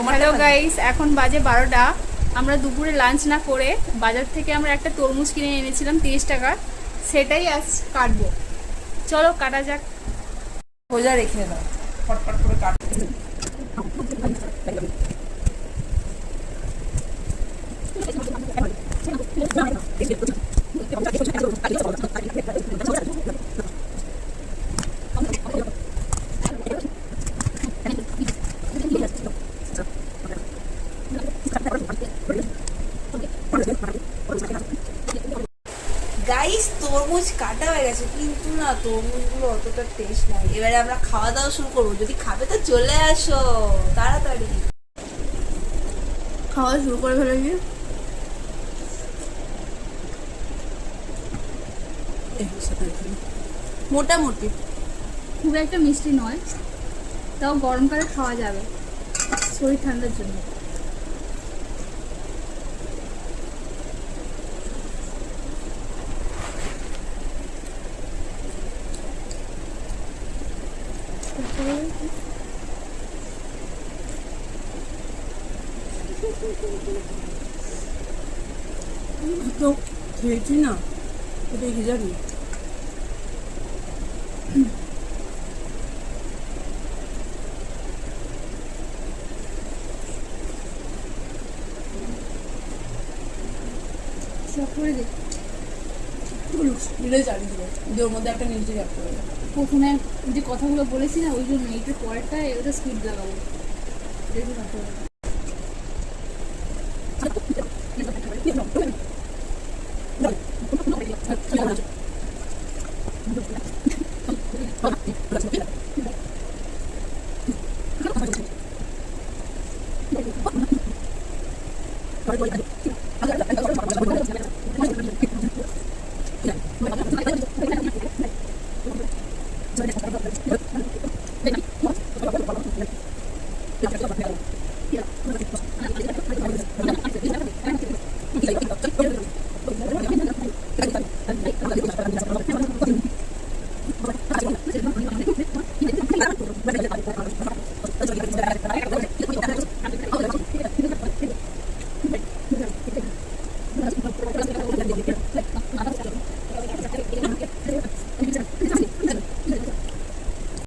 Hello guys, এখন বাজে 12টা। আমরা দুপুরে লাঞ্চ না করে বাজার থেকে আমরা একটা তরমুজ কিনে এনেছিলাম 30 টাকার, সেটাই আজ কাটবো। চলো কাটা যাক। সোজা রেখে দাও, ফটফট করে কাট। গাইস, তরমুজ কাটা হয়ে গেছে, কিন্তু না তরমুজগুলো অতটা টেস্ট নাই। এবারে আমরা খাওয়া দাওয়া শুরু করবো। যদি খাবে তো চলে আসো তাড়াতাড়ি। খাওয়া শুরু করে ফেলেছি। মোটামুটি খুব একটা মিষ্টি নয়, তাও গরমকালে খাওয়া যাবে, শরীর ঠান্ডার জন্য। তো খেয়েছি না, এটা কি জানি। সব করে দিই। স্কুলে চালিয়ে দেবো, ওর মধ্যে একটা নিচে যাক করে দেবো। প্রথমে যে কথাগুলো বলেছি না, ওই জন্য এইটার পরেরটা ওটা স্পিড লাগাবো। দেখি কথা বলে।